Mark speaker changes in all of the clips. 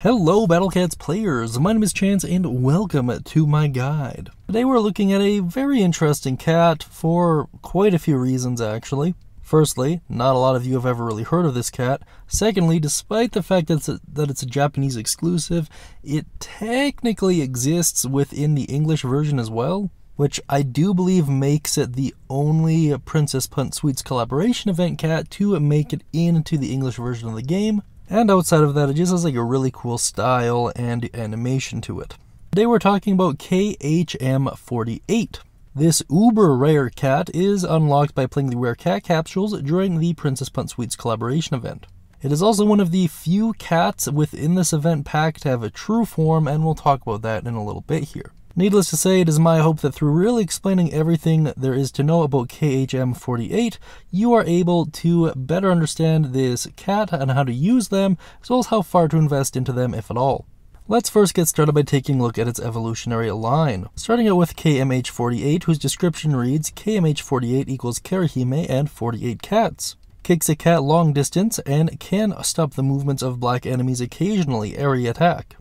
Speaker 1: Hello Battle Cats players, my name is Chance and welcome to my guide. Today we're looking at a very interesting cat for quite a few reasons actually. Firstly, not a lot of you have ever really heard of this cat. Secondly, despite the fact that it's a Japanese exclusive, it technically exists within the English version as well, which I do believe makes it the only Princess Punt Sweets collaboration event cat to make it into the English version of the game. And outside of that, it just has like a really cool style and animation to it. Today we're talking about KHM48. This uber rare cat is unlocked by playing the rare cat capsules during the Princess Punt Sweets collaboration event. It is also one of the few cats within this event pack to have a true form, and we'll talk about that in a little bit here. Needless to say, it is my hope that through really explaining everything there is to know about KHM48, you are able to better understand this cat and how to use them, as well as how far to invest into them, if at all. Let's first get started by taking a look at its evolutionary line. Starting out with KMH48, whose description reads, KMH48 equals Karahime and 48 cats. Kicks a cat long distance and can stop the movements of black enemies occasionally, area attack.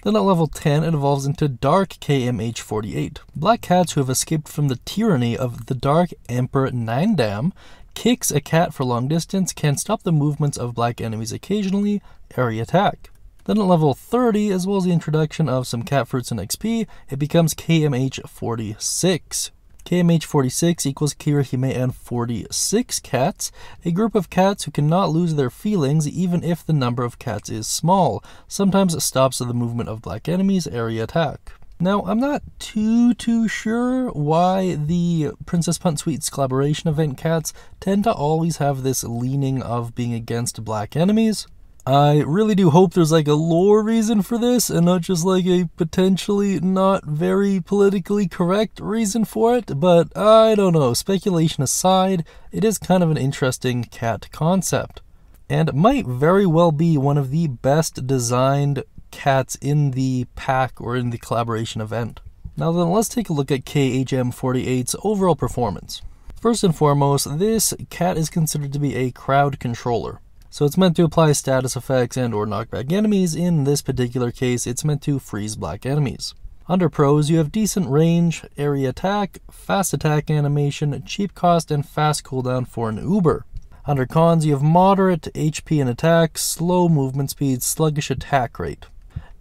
Speaker 1: Then at level 10, it evolves into Dark KMH48. Black cats who have escaped from the tyranny of the Dark Emperor Tandem, kicks a cat for long distance, can stop the movements of black enemies occasionally, area attack. Then at level 30, as well as the introduction of some Catfruits and XP, it becomes KMH46. KMH46 equals Kirahime and 46 cats, a group of cats who cannot lose their feelings even if the number of cats is small, sometimes stops the movement of black enemies, area attack. Now, I'm not too sure why the Princess Punt Sweets collaboration event cats tend to always have this leaning of being against black enemies. I really do hope there's like a lore reason for this and not just like a potentially not very politically correct reason for it, but I don't know. Speculation aside, it is kind of an interesting cat concept and might very well be one of the best designed cats in the pack or in the collaboration event. Now then, let's take a look at KHM48's overall performance. First and foremost, this cat is considered to be a crowd controller. So it's meant to apply status effects and or knockback enemies. In this particular case, it's meant to freeze black enemies. Under pros, you have decent range, area attack, fast attack animation, cheap cost, and fast cooldown for an uber. Under cons, you have moderate HP and attack, slow movement speed, sluggish attack rate.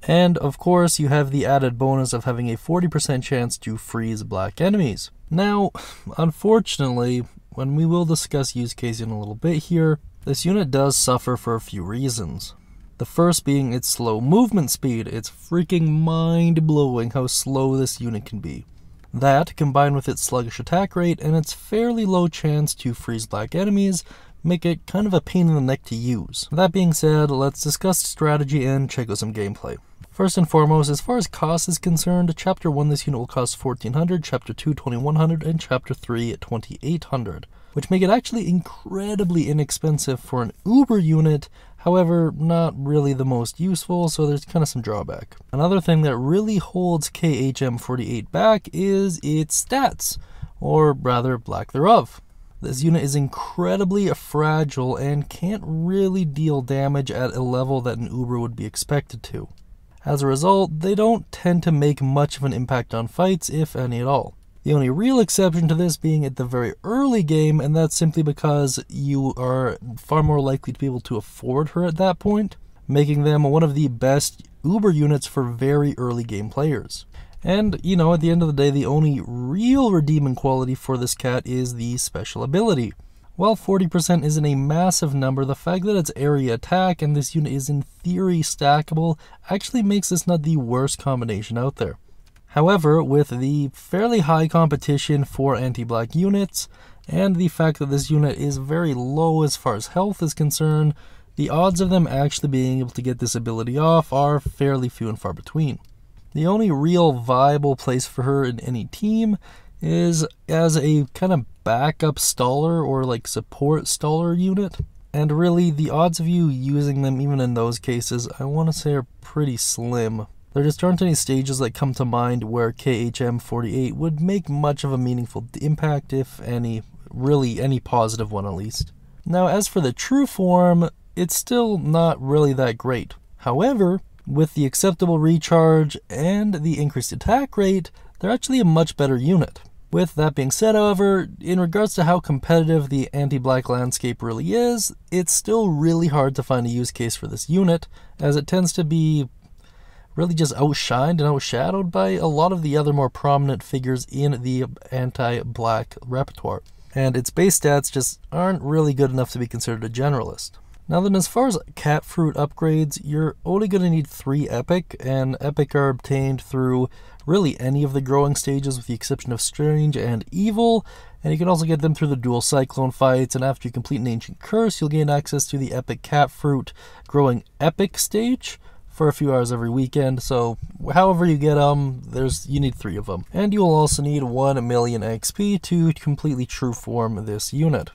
Speaker 1: And of course, you have the added bonus of having a 40% chance to freeze black enemies. Now, unfortunately, when we will discuss use case in a little bit here, this unit does suffer for a few reasons. The first being its slow movement speed. It's freaking mind-blowing how slow this unit can be. That, combined with its sluggish attack rate and its fairly low chance to freeze black enemies, make it kind of a pain in the neck to use. That being said, let's discuss strategy and check out some gameplay. First and foremost, as far as cost is concerned, Chapter 1 this unit will cost 1400, Chapter 2 2100, and Chapter 3 2800. Which make it actually incredibly inexpensive for an uber unit, however, not really the most useful, so there's kind of some drawback. Another thing that really holds KHM48 back is its stats, or rather lack thereof. This unit is incredibly fragile and can't really deal damage at a level that an uber would be expected to. As a result, they don't tend to make much of an impact on fights, if any at all. The only real exception to this being at the very early game, and that's simply because you are far more likely to be able to afford her at that point, making them one of the best uber units for very early game players. And, you know, at the end of the day, the only real redeeming quality for this cat is the special ability. While 40% isn't a massive number, the fact that it's area attack and this unit is in theory stackable actually makes this not the worst combination out there. However, with the fairly high competition for anti-black units, and the fact that this unit is very low as far as health is concerned, the odds of them actually being able to get this ability off are fairly few and far between. The only real viable place for her in any team is as a kind of backup staller or like support staller unit. And really, the odds of you using them even in those cases, I want to say are pretty slim. There just aren't any stages that come to mind where KHM48 would make much of a meaningful impact, if any, really any positive one at least. Now, as for the true form, it's still not really that great. However, With the acceptable recharge and the increased attack rate, they're actually a much better unit. With that being said, however, in regards to how competitive the anti-black landscape really is, it's still really hard to find a use case for this unit, as it tends to be really just outshined and outshadowed by a lot of the other more prominent figures in the anti-black repertoire. And its base stats just aren't really good enough to be considered a generalist. Now then, as far as Catfruit upgrades, you're only going to need 3 epic, and epic are obtained through really any of the growing stages with the exception of Strange and Evil, and you can also get them through the dual Cyclone fights, and after you complete an Ancient Curse, you'll gain access to the epic Catfruit growing epic stage for a few hours every weekend. So however you get them, you need 3 of them. And you'll also need 1 million XP to completely true form this unit.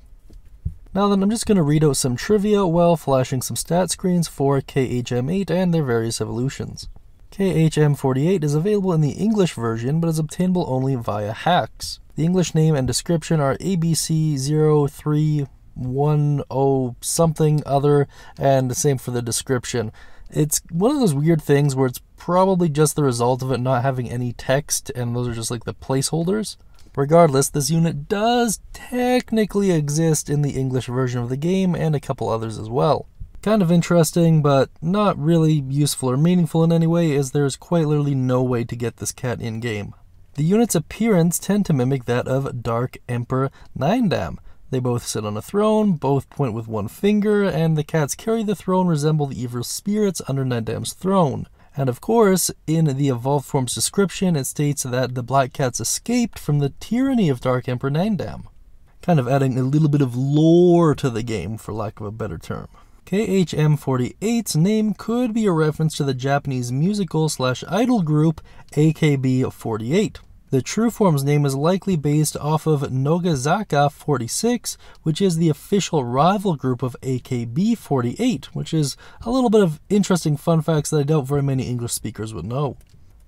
Speaker 1: Now then, I'm just going to read out some trivia while flashing some stat screens for KHM8 and their various evolutions. KHM48 is available in the English version, but is obtainable only via hacks. The English name and description are ABC0310 something other, and the same for the description. It's one of those weird things where it's probably just the result of it not having any text, and those are just like the placeholders. Regardless, this unit does technically exist in the English version of the game, and a couple others as well. Kind of interesting, but not really useful or meaningful in any way, as there's quite literally no way to get this cat in-game. The unit's appearance tend to mimic that of Dark Emperor Tandem. They both sit on a throne, both point with 1 finger, and the cats carry the throne resemble the evil spirits under Tandem's throne. And of course, in the evolved form's description, it states that the black cats escaped from the tyranny of Dark Emperor Tandem. Kind of adding a little bit of lore to the game, for lack of a better term. KHM48's name could be a reference to the Japanese musical/idol group AKB48. The true form's name is likely based off of Nogazaka 46, which is the official rival group of AKB48, which is a little bit of interesting fun facts that I doubt very many English speakers would know.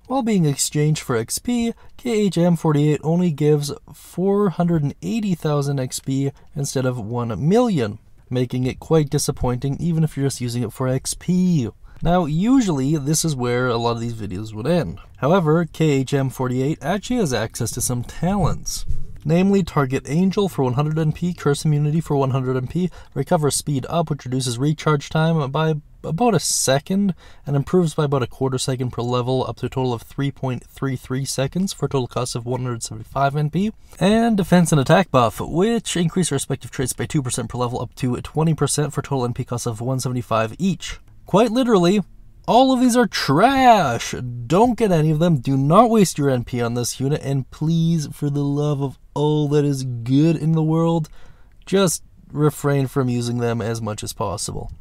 Speaker 1: While being exchanged for XP, KHM48 only gives 480,000 XP instead of 1 million, making it quite disappointing even if you're just using it for XP. Now, usually, this is where a lot of these videos would end. However, KHM48 actually has access to some talents. Namely, Target Angel for 100 NP, Curse Immunity for 100 NP, Recover Speed Up, which reduces recharge time by about 1 second, and improves by about 1/4 second per level, up to a total of 3.33 seconds, for a total cost of 175 NP. And Defense and Attack Buff, which increase respective traits by 2% per level, up to 20%, for a total NP cost of 175 each. Quite literally, all of these are trash! Don't get any of them, do not waste your NP on this unit, and please, for the love of all that is good in the world, just refrain from using them as much as possible.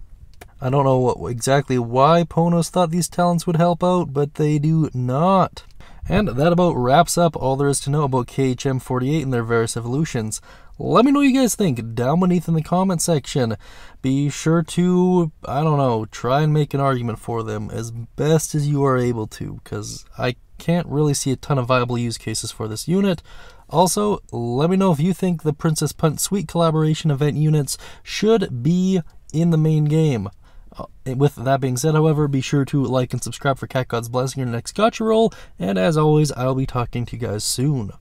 Speaker 1: I don't know exactly why Ponos thought these talents would help out, but they do not. And that about wraps up all there is to know about KHM48 and their various evolutions. Let me know what you guys think down beneath in the comment section. Be sure to, try and make an argument for them as best as you are able to, because I can't really see a ton of viable use cases for this unit. Also, let me know if you think the Princess Punt Suite collaboration event units should be in the main game. With that being said, however, be sure to like and subscribe for Cat God's Blessing in your next gacha roll, and as always, I'll be talking to you guys soon.